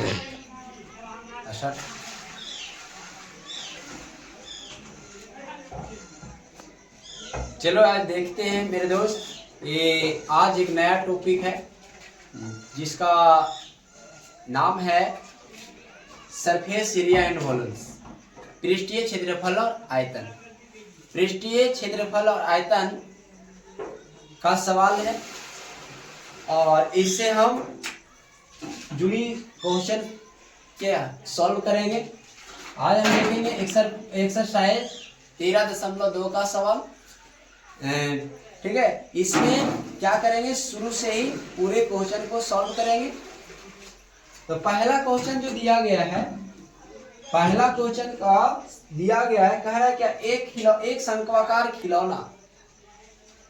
अच्छा, चलो आज देखते हैं मेरे दोस्त। ये आज एक नया टॉपिक है जिसका नाम है सरफेस एरिया एंड वॉल्यूम्स। पृष्ठीय क्षेत्रफल और आयतन। पृष्ठीय क्षेत्रफल और आयतन का सवाल है और इससे हम जुड़ी क्वेश्चन क्या सॉल्व करेंगे। आज हम देखेंगे एक्सरसाइज 13.2 का सवाल। ठीक है, इसमें क्या करेंगे, शुरू से ही पूरे क्वेश्चन को सॉल्व करेंगे। तो पहला क्वेश्चन जो दिया गया है, पहला क्वेश्चन का दिया गया है, कह रहा है क्या, एक शंक्वाकार खिलौना।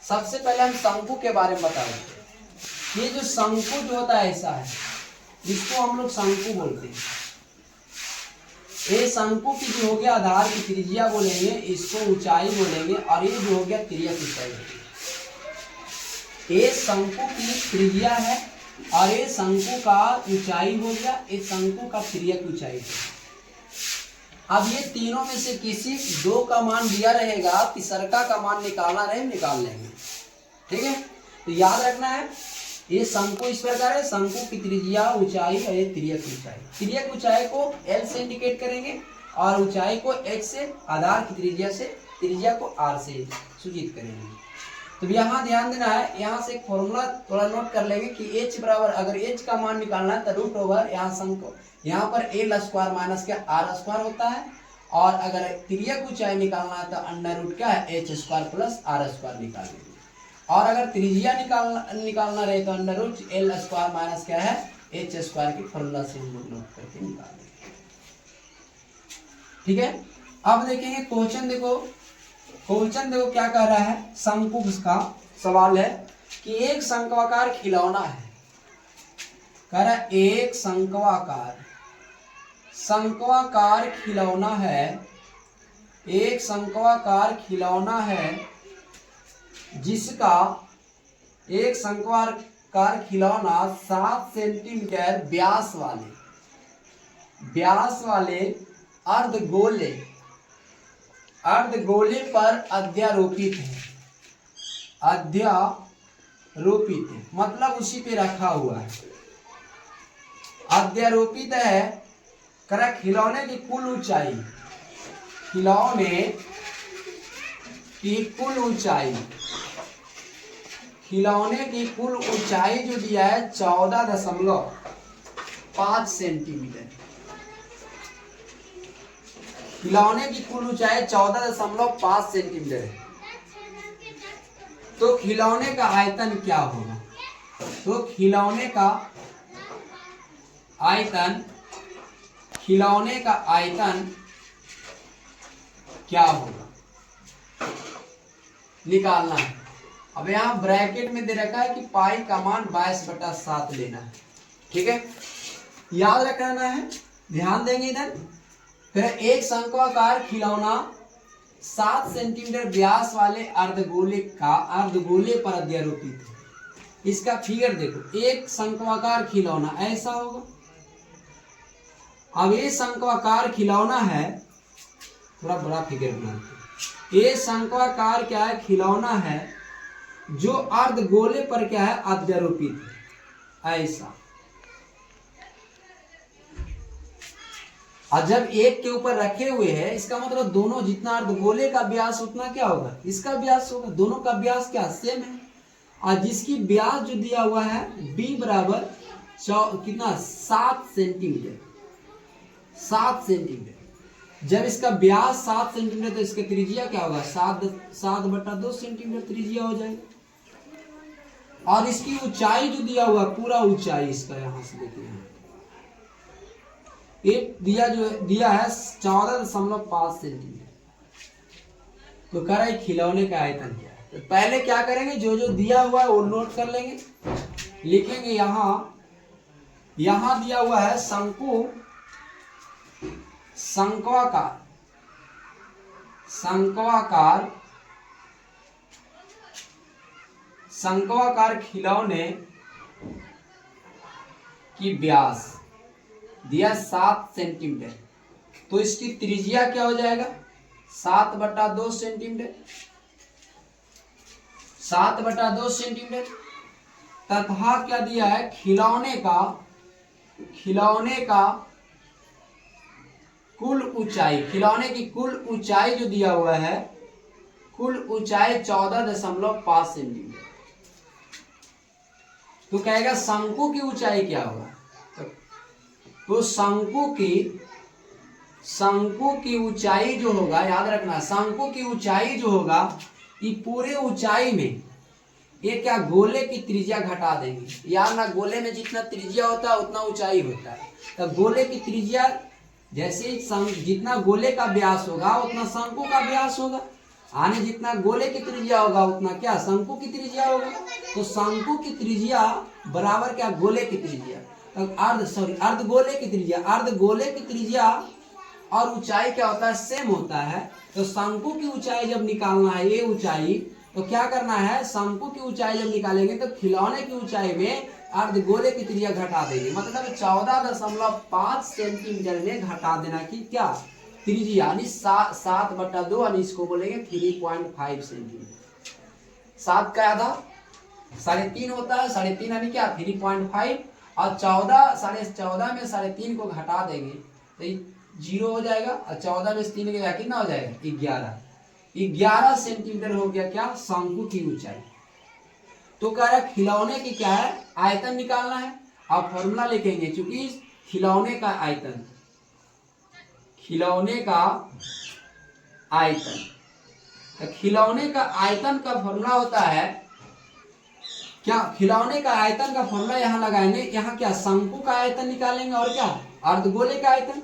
सबसे पहले हम शंकु के बारे में बताएंगे। ये जो शंकु जो होता है ऐसा है, इसको हम लोग शंकु बोलते हैं। ये शंकु की जो हो गया आधार की त्रिज्या बोलेंगे, इसको ऊंचाई बोलेंगे, और ये जो हो गया तिर्यक ऊंचाई। ये शंकु की त्रिज्या है और ये शंकु का ऊंचाई हो गया, ये शंकु का तिर्यक ऊंचाई है। अब ये तीनों में से किसी दो का मान दिया रहेगा, तीसरा का मान निकालना रहे, निकाल लेंगे। ठीक है, तो याद रखना है ये शंकु इस प्रकार है, शंकु की त्रिज्या ऊंचाई और ये तिर्यक ऊंचाई। तिर्यक ऊंचाई को L से इंडिकेट करेंगे और ऊंचाई को H से, आधार की त्रिज्या से, त्रिज्या को R से सूचित करेंगे। तो यहाँ ध्यान देना है, यहाँ से एक फॉर्मूला थोड़ा नोट कर लेंगे कि H बराबर, अगर H का मान निकालना है तो रूट ओवर यहाँ शंकु, यहाँ पर L स्क्वायर माइनस क्या R स्क्वायर होता है, और अगर तिर्यक ऊंचाई निकालना है तो अंडर रूट क्या है H square plus R square निकालेंगे, और अगर त्रिज्या निकालना रहे तो under root L square minus क्या है H स्क्वायर की फॉर्मूला से हम लोग नोट करके निकालेंगे। ठीक है, अब देखेंगे क्वेश्चन। देखो क्वेश्चन देखो क्या कह रहा है, शंकु का सवाल है कि एक शंक्वाकार खिलौना है। कह रहा है एक शंक्वाकार खिलौना है, एक शंक्वाकार खिलौना है जिसका एक शंक्वाकार खिलौना 7 सेंटीमीटर व्यास वाले अर्धगोले पर अध्यारोपित है, मतलब उसी पे रखा हुआ है, अध्यारोपित है। करा खिलौने की कुल ऊंचाई, खिलौने की कुल ऊंचाई जो दिया है 14.5 सेंटीमीटर। खिलौने की कुल ऊंचाई 14.5 सेंटीमीटर है। तो खिलौने का आयतन क्या होगा? तो खिलौने का आयतन क्या होगा, निकालना है। अब यहाँ ब्रैकेट में दे रखा है कि पाई का मान 22/7 लेना है। ठीक है, याद रखना है, ध्यान देंगे इधर। फिर एक शंक्वाकार खिलौना 7 सेंटीमीटर व्यास वाले अर्धगोले पर अध्यारोपित है। इसका फिगर देखो, एक शंक्वाकार खिलौना ऐसा होगा। अब ये शंक्वाकार खिलौना है, थोड़ा बड़ा फिगर बनाते। ये शंक्वाकार क्या है, खिलौना है जो अर्धगोले पर क्या है, अध्यारोपित है ऐसा। और जब एक के ऊपर रखे हुए हैं, इसका मतलब दोनों, जितना अर्धगोले का व्यास उतना क्या होगा, इसका व्यास होगा। दोनों का व्यास क्या सेम है। और जिसकी व्यास जो दिया हुआ है b बराबर कितना 7 सेंटीमीटर। जब इसका व्यास 7 सेंटीमीटर तो इसका त्रिज्या क्या होगा, 7/2 सेंटीमीटर त्रिज्या हो जाएगा। और इसकी ऊंचाई जो दिया हुआ, पूरा ऊंचाई इसका यहां से देखिए, एक दिया है 14.5 सेंटीमीटर। तो कह रहा है खिलौने का आयतन क्या है। तो पहले क्या करेंगे, जो जो दिया हुआ है वो नोट कर लेंगे, लिखेंगे। यहां दिया हुआ है शंक्वाकार खिलौने की व्यास दिया 7 सेंटीमीटर, तो इसकी त्रिज्या क्या हो जाएगा 7/2 सेंटीमीटर, 7/2 सेंटीमीटर। तथा क्या दिया है, खिलौने का कुल ऊंचाई, खिलौने की कुल ऊंचाई जो दिया हुआ है, कुल ऊंचाई 14.5 सेंटीमीटर। तो कहेगा शंकु की ऊंचाई क्या होगा, तो शंकु की ऊंचाई जो होगा, याद रखना शंकु की ऊंचाई जो होगा, ये पूरे ऊंचाई में ये क्या गोले की त्रिज्या घटा देंगे। यार ना, गोले में जितना त्रिज्या होता है उतना ऊंचाई होता है, तो गोले की त्रिज्या जैसे जितना गोले का व्यास होगा उतना शंकु का व्यास होगा, आने जितना गोले की त्रिज्या होगा उतना क्या शंकु की त्रिज्या होगा। तो शंकु की त्रिज्या बराबर क्या गोले की त्रिज्या, अर्धगोले की त्रिज्या, अर्धगोले की त्रिज्या और ऊंचाई क्या होता है सेम होता है। तो शंकु की ऊंचाई जब निकालना है, ये ऊंचाई, तो क्या करना है, शंकु की ऊंचाई जब निकालेंगे तो खिलौने की ऊंचाई में अर्धगोले की त्रिज्या घटा देंगे, मतलब 14.5 सेंटीमीटर में घटा देना की क्या त्रिज्या, यानी 7/2, यानी इसको बोलेंगे 3.5 सेंटीमीटर। 7 का आधा 3.5 होता है, 3.5 यानी क्या 3.5, और 14 में 3.5 को घटा देंगे तो 0 हो जाएगा, और 14 में 3 गया कितना हो जाएगा 11 सेंटीमीटर हो गया क्या शंकु की ऊंचाई। तो कह रहा खिलौने की क्या है आयतन निकालना है। अब फॉर्मूला लिखेंगे, क्योंकि खिलौने का आयतन तो खिलौने का आयतन का फॉर्मूला होता है क्या, खिलौने का आयतन का फॉर्मूला यहाँ लगाएंगे, यहाँ क्या शंकु का आयतन निकालेंगे और क्या अर्धगोले का आयतन,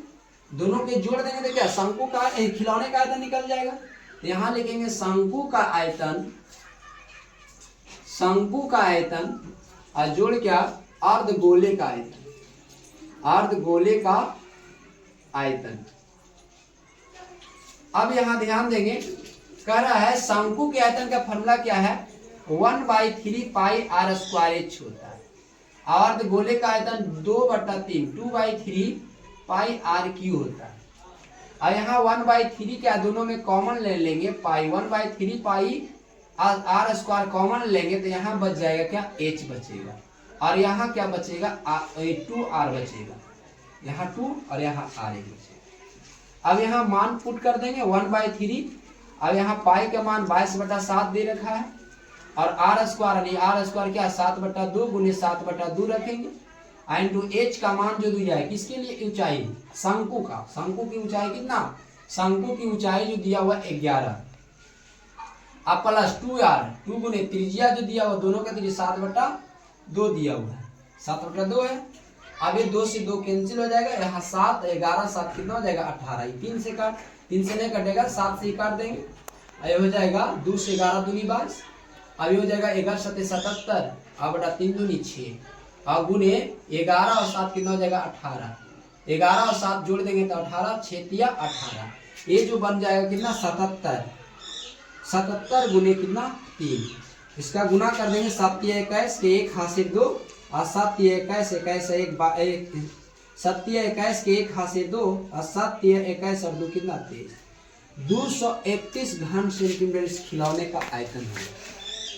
दोनों के जोड़ देंगे तो क्या शंकु का खिलौने का आयतन निकल जाएगा। तो यहाँ लिखेंगे शंकु का आयतन और जोड़ क्या अर्धगोले का आयतन। अब यहाँ ध्यान देंगे, कह रहा है शंकु के आयतन का फॉर्मूला क्या है 1/3 पाई r² होता है, अर्धगोले का आयतन 2/3 पाई r³ होता है। और यहाँ 1/3 क्या दोनों में कॉमन ले लेंगे, पाई 1/3 पाई r² कॉमन लेंगे तो यहाँ बच जाएगा क्या h बचेगा, और यहाँ क्या बचेगा 2r बचेगा, यहाँ 2 और यहाँ r बचेगा। अब यहाँ मान पुट कर देंगे 1/3, अब यहाँ पाई का मान 22/7 दे रखा है, और r² क्या 7/2 गुने 7/2 रखेंगे, इंटू h का मान जो दिया है किसके लिए ऊंचाई शंकु की ऊंचाई कितना, शंकु की ऊंचाई जो दिया हुआ 11, अब प्लस 2 गुने त्रिज्या जो दिया हुआ दोनों का त्रिज्या 7/2 दिया हुआ है, 7/2 है। अब ये 2 से 2 कैंसिल हो जाएगा, यहाँ 7 11 7 कितना हो जाएगा 18, 3 से नहीं कटेगा, 7 से काट देंगे, ये हो जाएगा 2 से 11 दूनी 22, अब ये हो जाएगा 11 7 77, अब 3 दूनी 6, अब गुने 11 और 7 कितना हो जाएगा 18, 11 और 7 जोड़ देंगे तो 18, 6 तिया 18, ये जो बन जाएगा कितना 77 गुने कितना 3, इसका गुना कर देंगे 7 तिया 21 के 1 हासिल 2 और 7 तिया 21 1 7 तिया 21 के 1 हासिल 2 और 7 तिया 21 और 2 कितना 23, 231 घन सेंटीमीटर इस खिलौने का आयतन है।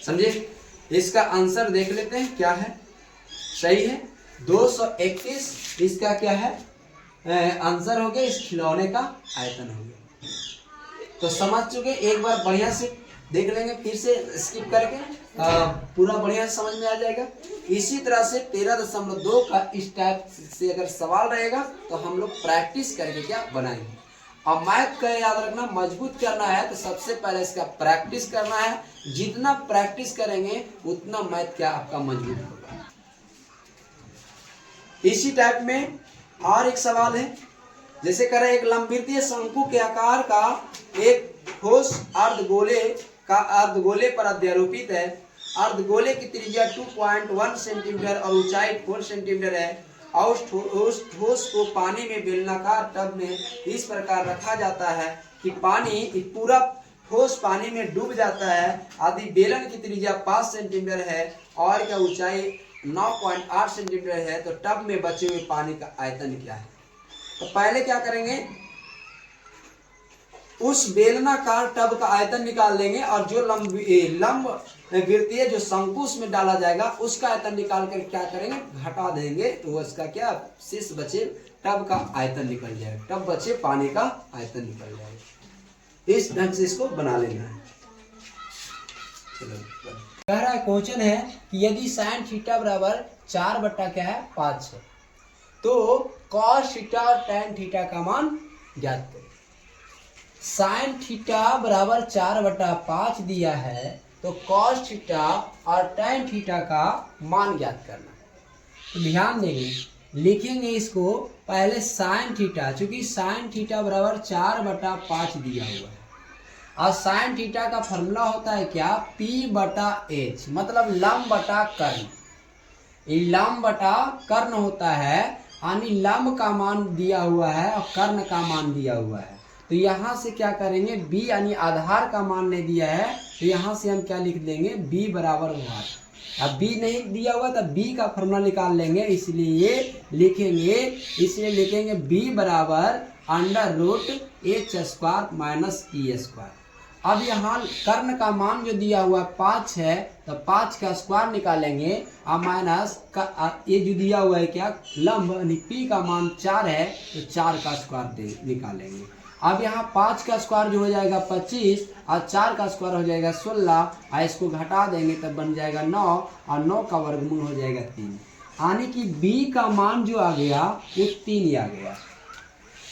समझे, इसका आंसर देख लेते हैं क्या है, सही है 231, इसका क्या है आंसर हो गया, इस खिलौने का आयतन हो गया। तो समझ चुके, एक बार बढ़िया से देख लेंगे, फिर से स्किप करके पूरा बढ़िया से समझ में आ जाएगा। इसी तरह से 13.2 का इस टाइप से अगर सवाल रहेगा तो हम लोग प्रैक्टिस करके क्या बनाएंगे। और मैथ का याद रखना, मजबूत करना है तो सबसे पहले इसका प्रैक्टिस करना है, जितना प्रैक्टिस करेंगे उतना मैथ क्या आपका मजबूत होगा। इसी टाइप में और एक सवाल है, जैसे करें एक लंबवृत्तीय शंकु के आकार का एक ठोस अर्धगोले पर अध्यारोपित है, अर्धगोले की त्रिज्या 2.1 सेंटीमीटर और ऊंचाई 4 सेंटीमीटर है, और उस ठोस को पानी में बेलनाकार टब में इस प्रकार रखा जाता है कि पानी पूरा ठोस पानी में डूब जाता है। आदि बेलन की त्रिज्या 5 सेंटीमीटर है और क्या ऊंचाई 9.8 सेंटीमीटर है तो टब में बचे हुए पानी का आयतन क्या है। तो पहले क्या करेंगे, उस बेलनाकार टब का आयतन निकाल लेंगे और जो लंब वृत्तीय जो शंकु में डाला जाएगा उसका आयतन निकाल कर क्या करेंगे, घटा देंगे, तो उसका क्या शेष बचे टब का आयतन निकल जाएगा, टब बचे पानी का आयतन निकल जाएगा। इस ढंग से इसको बना लेना है। चलो कह रहा है क्वेश्चन है कि यदि साइन थीटा बराबर 4 बट्टा क्या है 5 है तो कॉस थीटा और टैन थीटा का मान ज्ञात करें। साइन थीटा बराबर 4 बट्टा 5 दिया है तो कॉस थीटा और टैन थीटा का मान ज्ञात करना है। तो ध्यान देंगे, लिखेंगे इसको पहले साइन थीटा, चूंकि साइन थीटा बराबर 4 बट्टा 5 दिया हुआ है और साइन थीटा का फॉर्मूला होता है क्या, P बटा H, मतलब लंब बटा कर्ण। ये लंब बटा कर्ण होता है, यानी लंब का मान दिया हुआ है और कर्ण का मान दिया हुआ है। तो यहाँ से क्या करेंगे, b यानी आधार का मान नहीं दिया है तो यहाँ से हम क्या लिख देंगे, b बराबर हुआ। अब b नहीं दिया हुआ तो b का फॉर्मूला निकाल लेंगे, इसलिए लिखेंगे b बराबर √h² माइनस e²। अब यहाँ कर्ण का मान जो दिया हुआ 5 है तो 5 का स्क्वायर निकालेंगे और माइनस ये जो दिया हुआ है क्या, लंब यानी p का मान 4 है तो 4 का स्क्वायर निकालेंगे। अब यहाँ 5 का स्क्वायर जो हो जाएगा 25 और 4 का स्क्वायर हो जाएगा 16 और इसको घटा देंगे तब बन जाएगा 9 और 9 का वर्गमूल हो जाएगा 3, यानी कि b का मान जो आ गया वो 3 ही आ गया।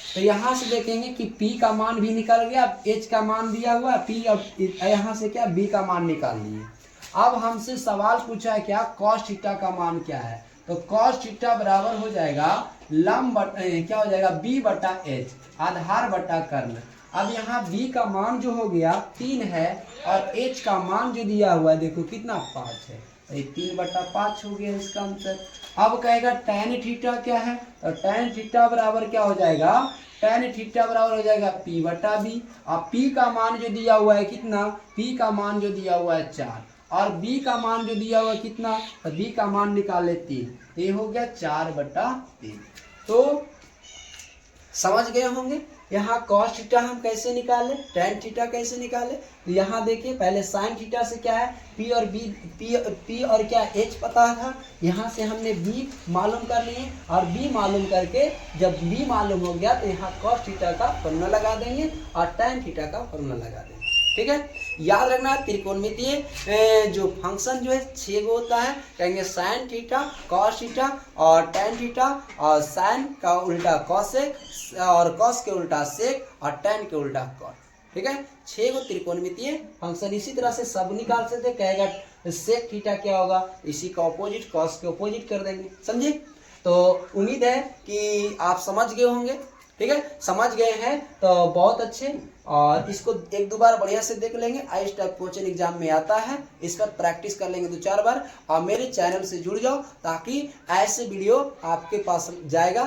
तो यहाँ से देखेंगे कि p का मान भी निकल गया, h का मान दिया हुआ p, और यहाँ से क्या b का मान निकाल लिए। अब हमसे सवाल पूछा है क्या, cos थीटा का मान क्या है, तो cos थीटा बराबर हो जाएगा लंब क्या हो जाएगा, b बटा h, आधार बटा कर्ण। अब यहाँ b का मान जो हो गया 3 है और h का मान जो दिया हुआ है देखो कितना 5 है, तो 3 बटा 5 हो गया इसका आंसर। अब कहेगा tan थीटा क्या है, तो tan थीटा बराबर क्या हो जाएगा, tan थीटा बराबर हो जाएगा p बटा b, और p का मान जो दिया हुआ है कितना, p का मान जो दिया हुआ है 4 और b का मान जो दिया हुआ है कितना, तो b का मान निकाले 3, ये हो गया 4 बटा 3। तो समझ गए होंगे यहाँ cos थीटा हम कैसे निकाले, tan थीटा कैसे निकाले। तो यहाँ देखिए पहले sin थीटा से क्या है, p और क्या h पता था, यहाँ से हमने b मालूम कर लिए और b मालूम करके जब b मालूम हो गया तो यहाँ cos थीटा का फॉर्मूला लगा देंगे और tan थीटा का फॉर्मूला लगा देंगे। ठीक है, याद रखना त्रिकोणमितीय जो फंक्शन जो है 6 गो होता है, कहेंगे साइन थीटा, कॉस थीटा और टैन थीटा, और साइन का उल्टा कॉसेक और कॉस के उल्टा सेक और टैन के उल्टा कॉट। ठीक है, 6 गो त्रिकोणमितीय फंक्शन। इसी तरह से सब निकाल सकते, कहेगा सेक थीटा क्या होगा, इसी का ऑपोजिट कॉस के ऑपोजिट कर देंगे। समझे, तो उम्मीद है कि आप समझ गए होंगे। ठीक है, समझ गए हैं तो बहुत अच्छे, और इसको 1-2 बार बढ़िया से देख लेंगे। इस टाइप क्वेश्चन एग्जाम में आता है, इस पर प्रैक्टिस कर लेंगे 2-4 बार, और मेरे चैनल से जुड़ जाओ ताकि ऐसे वीडियो आपके पास जाएगा।